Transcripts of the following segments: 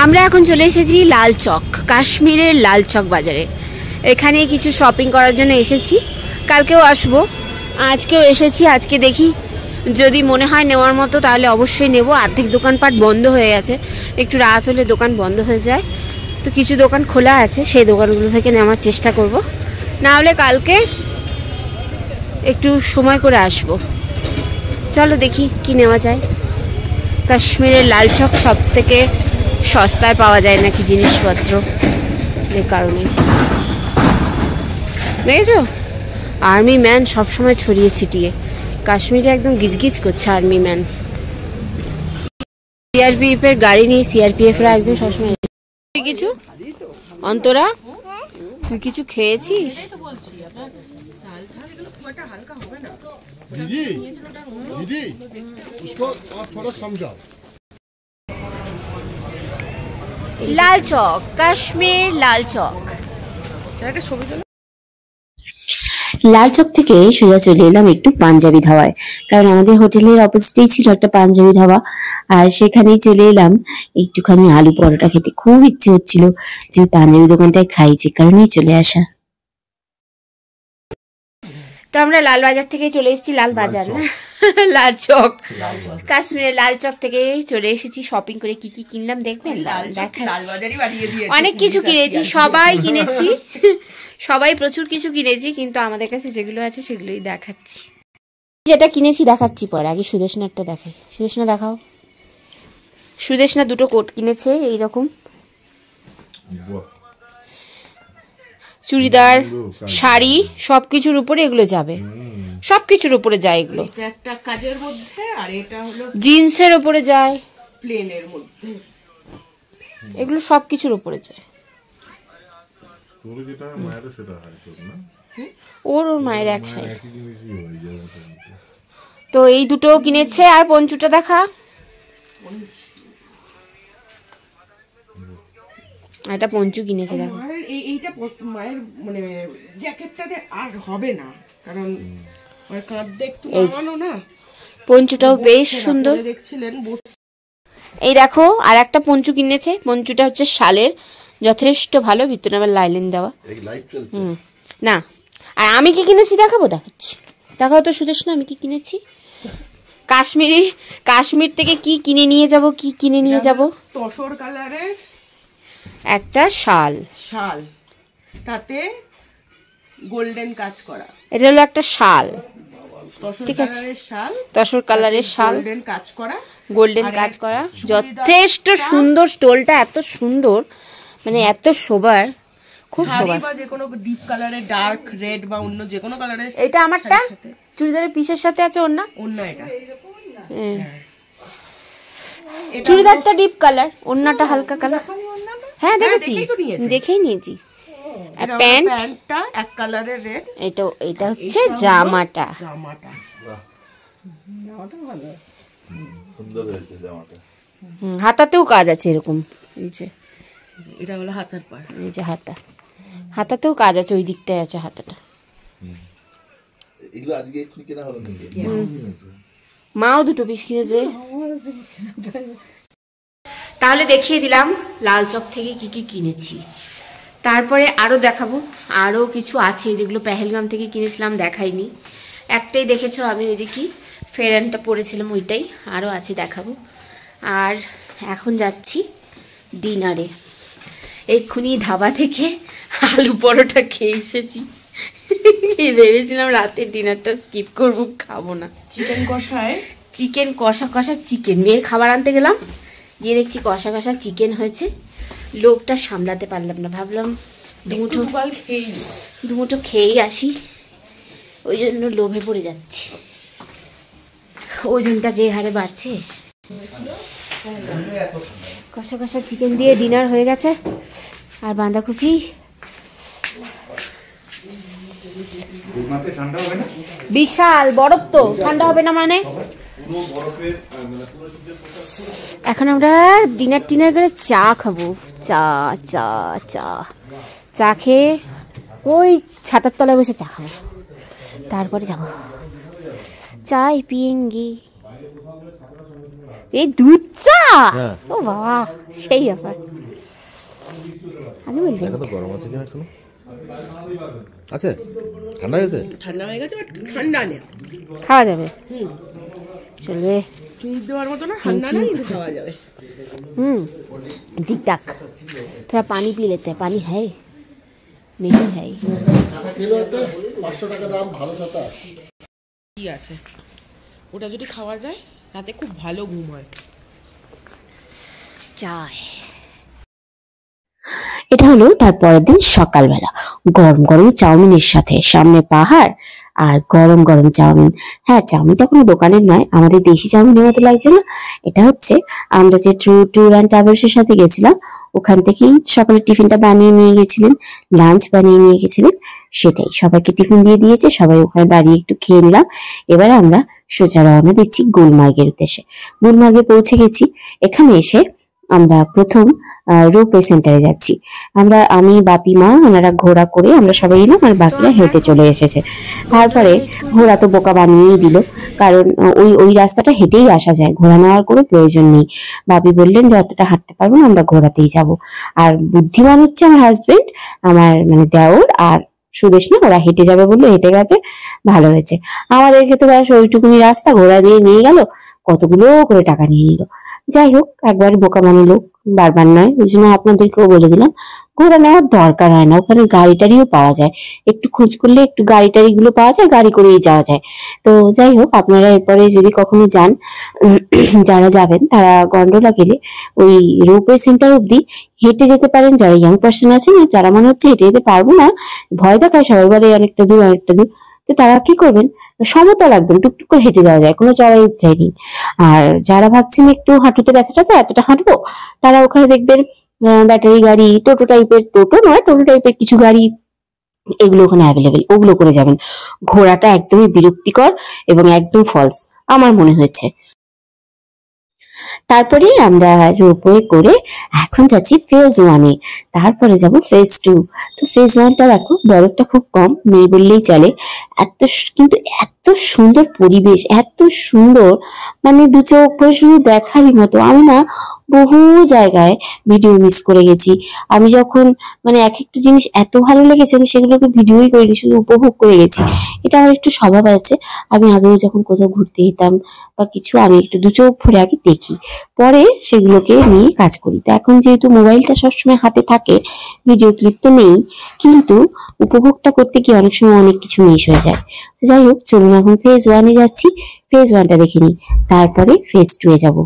আমরা এখন চলে এসেছি লাল চক, কাশ্মীরের লাল চক বাজারে। এখানে কিছু শপিং করার জন্য এসেছি, কালকেও আসবো, আজকেও এসেছি। আজকে দেখি যদি মনে হয় নেওয়ার মতো তাহলে অবশ্যই নেব। অর্ধেক দোকানপাট বন্ধ হয়ে গেছে, একটু রাত হলে দোকান বন্ধ হয়ে যায়, তো কিছু দোকান খোলা আছে, সেই দোকানগুলো থেকে নেওয়ার চেষ্টা করব, না হলে কালকে একটু সময় করে আসব। চলো দেখি কি নেওয়া যায়। কাশ্মীরের লাল চক সব থেকে সস্তায় পাওয়া যায় নাকি জিনিসপত্র, যে কারণে। দেখেছো আর্মি ম্যান সবসময় ছড়িয়ে ছিটিয়ে, কাশ্মীরে একদম গিজগিজ করছে আর্মি ম্যান। সিআরপিএফ এর গাড়ি নিয়ে সিআরপিএফরা একদম সবসময়। তুই কিছু অন্তরা, তুই কিছু খেয়েছিস? লাল চক, কাশ্মীর লাল চক। লাল চক থেকে সোজা চলে এলাম একটু পাঞ্জাবি ধাবায়, কারণ আমাদের হোটেলের অপোজিটেই ছিল একটা পাঞ্জাবি ধাবা, আর সেখানেই চলে এলাম একটুখানি আলু পরোটা খেতে। খুব ইচ্ছে হচ্ছিল যে পাঞ্জাবি দোকানটায় খাই, যে কারণেই চলে আসা। তো আমরা লাল বাজার থেকে চলে এসেছি, লাল বাজার না লাল চক, কাশ্মীরের লাল চক থেকে চলে এসেছি শপিং করে। কি কি কিনলাম দেখবেন, অনেক কিছু কিনেছি, সবাই কিনেছি, সবাই প্রচুর কিছু কিনেছি, কিন্তু আমাদের কাছে যেগুলো আছে সেগুলোই দেখাচ্ছি। যেটা কিনেছি দেখাচ্ছি পরে, আগে সুদেশনারটা দেখাই। সুদেশনা দেখাও। সুদেশনা দুটো কোট কিনেছে এইরকম, চুড়িদার, শাড়ি, সবকিছুর উপরে এগুলো যাবে, সবকিছুর উপরে যায় এগুলো। একটা কাজের মধ্যে, আর এটা হলো জিন্সের উপরে যায়, প্লেনের মধ্যে, এগুলো সবকিছুর উপরে যায়। ওর মায়ের এক সাইজ। তো এই দুটো কিনেছে। আর পঞ্চুটা দেখা, এটা পঞ্চু কিনেছে দেখো। এইটা মায়ের মানে জ্যাকেটটাতে আর হবে না, কারণ ওর কাঁধে একটু নামানো না। পঞ্চুটাও বেশ সুন্দর দেখছিলেন। এই দেখো আর একটা পঞ্চু কিনেছে, পঞ্চুটা হচ্ছে শালের, যথেষ্ট ভালো, ভিতরে আবার লাইলিন দেওয়া। না, আর আমি কি কিনেছি দেখাবো, দেখাচ্ছি। দেখাও তো সুদেশনা আমি কি কিনেছি। কাশ্মীর থেকে কি কিনে নিয়ে যাব, কি কিনে নিয়ে যাব। তসর কালারের একটা শাল, তাতে গোল্ডেন কাজ করা। এটা হলো একটা শাল, ঠিক আছে, তসর কালারের শাল, গোল্ডেন কাজ করা, যথেষ্ট সুন্দর। স্টোলটা এত সুন্দর, মানে এত শোবার, খুব শোবার। যে কোনো ডিপ কালারের, ডার্ক রেড বা অন্য যে কোনো কালারের। এটা আমারটা চুড়িদারের পিসের সাথে আছে ওড়না, এটা চুড়িদারটা ডিপ কালার, ওড়নাটা হালকা কালার। হ্যাঁ দেখেছি, দেখেই নিয়েছি। আর প্যান্টটা এক কালারের রেড। এটা হচ্ছে জামাটা। ভালো, সুন্দর হয়েছে জামাটা। হাতাতেও কাজ আছে এরকম, এই যে এটা হলো হাতার পার, এই যে হাতাতেও কাজ আছে, ওই দিকটায় আছে হাতাটা। এগুলো আজকে একটু কেনা হলো নাকি? মাও দুটো পিস কিনেছে। তাহলে দেখিয়ে দিলাম লাল চক থেকে কি কি কিনেছি। তারপরে আরো দেখাবো, আরো কিছু আছে যেগুলো পেহেলগাম থেকে কিনেছিলাম, দেখাইনি। একটাই দেখেছো আমি, ওই যে কি ফেরানটা পরেছিলাম, ওইটাই। আরো আছে দেখাবো। আর এখন যাচ্ছি ডিনারে। এক্ষুনি ধাবা থেকে আলু পরোটা খেয়ে এসেছি, ভেবেছিলাম রাতের ডিনারটা স্কিপ করবো, খাবো না। চিকেন কষা চিকেন মেয়ের খাবার আনতে গেলাম, গিয়ে দেখছি কষা কষা চিকেন হয়েছে। লোভটা সামলাতে পারলাম না, ভাবলাম দুমুঠো খেয়েই আসি, ওই জন্য লোভে পড়ে যাচ্ছি। ওজনটা যে হারে বাড়ছে। কষা কষা চিকেন দিয়ে ডিনার হয়ে গেছে। আর বাঁধাকপি, বিশাল বরফ, তো ঠান্ডা হবে না মানে। এখন আমরা ডিনার করে চা খাবো। চা খেয়ে ওই ছাতার তলায় বসে চা খাবো, তারপরে যাবো চাই পিয়েঙ্গি। এই দুধ চা হ্যাঁ। ও বাবা সেই ব্যাপার আগে বলবেন এখন তো গরম আছে কিনা এখনো আছে ঠান্ডা হয়েছে ঠান্ডা হয়ে গেছে বাট ঠান্ডা নেই, খাওয়া যাবে চলবে চুমুক দেওয়ার মতো না, ঠান্ডা না কিন্তু খাওয়া যাবে। ठीक ठाक थोड़ा पानी पी लेते हैं पानी है नहीं है কি আছে ওটা যদি খাওয়া যায় রাতে খুব ভালো ঘুম হয়। চায় এটা হলো তার পরের দিন সকালবেলা গরম গরম চাউমিনের সাথে সামনে পাহাড় আর গরম গরম চাউমিন। হ্যাঁ, চাউমিনটা কোনো দোকানের নয়, আমাদের দেশি চাউমিনের মতো লাগছে না। এটা হচ্ছে আমরা যে ট্যুর অ্যান্ড ট্রাভেলসের সাথে গেছিলাম ওখান থেকেই সকালে টিফিনটা বানিয়ে নিয়ে গেছিলেন, লাঞ্চ বানিয়ে নিয়ে গেছিলেন, সেটাই সবাইকে টিফিন দিয়ে দিয়েছে। সবাই ওখানে দাঁড়িয়ে একটু খেয়ে নিলাম। এবার আমরা সোজা রওনা দিচ্ছি গুলমার্গের উদ্দেশ্যে। গুলমার্গে পৌঁছে গেছি। এখানে এসে আমরা প্রথম রোপওয়ে সেন্টারে যাচ্ছি। আমি বাপি মা ওনারা ঘোড়া করে আমরা সবাই এলাম আর বাকিরা হেঁটে চলে এসেছে। তারপরে ঘোড়া তো বোকা বানিয়েই দিল, কারণ ওই রাস্তাটা হেঁটেই আসা যায়, ঘোড়া নেওয়ার কোনো প্রয়োজন নেই। বাপি বললেন যে অতটা হাঁটতে পারবো না, আমরা ঘোড়াতেই যাব। আর বুদ্ধিমান হচ্ছে আমার হাজবেন্ড, আমার মানে দেওর আর সুদেশ না, ওরা হেঁটে যাবে বললো, হেঁটে গেছে, ভালো হয়েছে। আমাদেরকে তো ব্যাস ওইটুকুনি রাস্তা ঘোড়া দিয়ে নিয়ে গেল, কতগুলো করে টাকা নিয়ে নিল। যাই হোক, একবার বোকা বানালো, বারবার নয়। ওই জন্য আপনাদেরকেও বলে দিলাম ঘোড়া নেওয়ার দরকার হয় না, ওখানে গাড়ি টাড়িও পাওয়া যায়, একটু খোঁজ করলে একটু গাড়ি টাড়ি গুলো পাওয়া যায়, গাড়ি করেই যাওয়া যায়। তো যাই হোক, আপনারা এরপরে যদি কখনো যান, যারা যাবেন তারা গন্ডোলা গেলে ওই রোপওয়ে সেন্টার অব্দি হেঁটে যেতে পারেন, যারা ইয়াং পার্সন আছেন। আর যারা মনে হচ্ছে হেঁটে যেতে পারবো না, ভয় দেখায়, সবাই বলে অনেকটা দূর অনেকটা দূর, তো তারা কি করবেন, সমতল একদম টুকটুক করে হেঁটে যাওয়া যায়, কোনো চড়াই উৎরাই নেই। আর যারা ভাবছেন একটু হাঁটুতে ব্যথাটাতে এতটা হাঁটবো, তারা ওখানে দেখবেন ব্যাটারি গাড়ি, টোটো টাইপের কিছু গাড়ি, এগুলো ওখানে অ্যাভেলেবেল, ওগুলো করে যাবেন। ঘোড়াটা একদমই বিরক্তিকর এবং একদম ফলস আমার মনে হয়েছে। তারপরে আমরা রোপওয়ে করে এখন যাচ্ছি ফেজ 1-এ, তারপরে যাব ফেজ 2। তো ফেজ 1টা দেখো, বরফটা খুব কম, নেই বললেই চলে। কিন্তু এত সুন্দর পরিবেশ, এত সুন্দর, মানে দু চোখ ভরে শুধু দেখারই মতো। আমি না বহু জায়গায় ভিডিও মিস করে গেছি। আমি যখন মানে এক একটা জিনিস এত ভালো লেগেছে, আমি সেগুলোকে ভিডিওই করিনি, শুধু উপভোগ করে গেছি। এটা আমার একটু স্বভাব আছে, আমি আগেও যখন কোথাও ঘুরতে যেতাম বা কিছু, আমি একটু দু চোখ ভরে আগে দেখি, পরে সেগুলোকে নিয়ে কাজ করি। তো এখন যেহেতু মোবাইলটা সবসময় হাতে থাকে, ভিডিও ক্লিপ তো নেই, কিন্তু উপভোগটা করতে গিয়ে অনেক সময় অনেক কিছু মিস হয়ে যায়। তো যাই হোক, চলুন এখন ফেজ 1-এ যাচ্ছি, ফেজ 1টা দেখে নিই, তারপরে ফেজ 2-এ যাবো।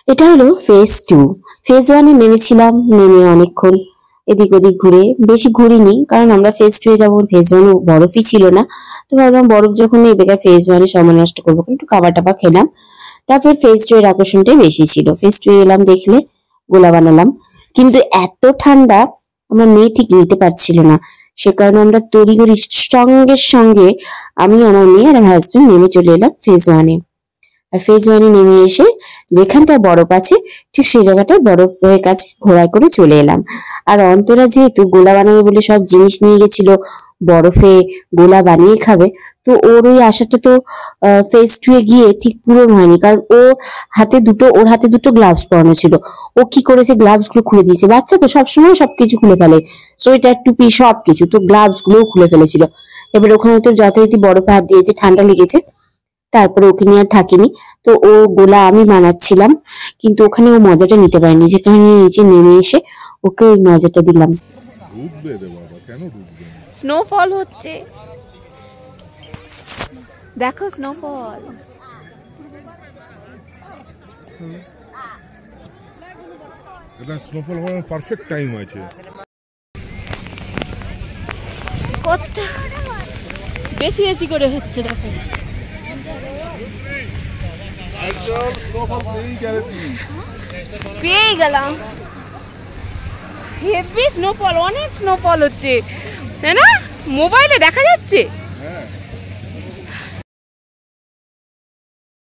এটা হলো ফেজ 2। ফেজ 1-এ নেমেছিলাম, নেমে অনেকক্ষণ এদিক ওদিক ঘুরে, বেশি ঘুরিনি কারণ আমরা ফেজ 2-এ যাবো। ফেজ 1-এ বরফই ছিল না, তো ভাবলাম বরফ যখন নেই বেকার ফেজ 1-এ সময় নষ্ট করবো, একটু খাবার টাবার খেলাম। তারপর ফেজ 2 এর আকর্ষণটাই বেশি ছিল। ফেজ 2 এলাম, দেখলে গোলা বানালাম, কিন্তু এত ঠান্ডা আমার মেয়ে ঠিক নিতে পারছিল না। সে কারণে আমরা তড়িঘড়ি সঙ্গে সঙ্গে আমি, আমার মেয়ে আর আমার হাজবেন্ড নেমে চলে এলাম ফেজ 1-এ। আর ফেজ 1-এ নেমে এসে যেখানটা বরফ আছে ঠিক সেই জায়গাটায় বরফের কাছে ঘোড়ায় করে চলে এলাম। আর অন্তরা যেহেতু গোলা বানাবে বলে সব জিনিস নিয়ে গেছিল, বরফে গোলা বানিয়ে খাবে, তো ওর ওই আশাটা তো ফেজ 2-এ গিয়ে ঠিক পূরণ হয়নি, কারণ ওর হাতে দুটো গ্লাভস পরানো ছিল। ও কি করেছে, গ্লাভস গুলো খুলে দিয়েছে। বাচ্চা তো সবসময় সবকিছু খুলে ফেলে, সোয়েটার টুপি সবকিছু, তো গ্লাভস গুলো খুলে ফেলেছিল। এবার ওখানে তো যথারীতি বরফে হাত দিয়েছে, ঠান্ডা লেগেছে। তারপরে ওকে নিয়ে আর থাকিনি, তো ও গোলা আমি বানাচ্ছিলাম, কিন্তু ওখানে ও মজাটা নিতে পারেনি। যেখানে নিচে নেমে এসে ওকে ওই মজাটা দিলাম। স্নোফল হচ্ছে, দেখো স্নোফল। এটা স্নোফল হওয়ার পারফেক্ট টাইম আছে। কতটা বেশি বেশি করে হচ্ছে, দেখো পেয়ে গেলাম। হেভি স্নোফল, অনেক স্নোফল হচ্ছে, তাই না? মোবাইলে দেখা যাচ্ছে।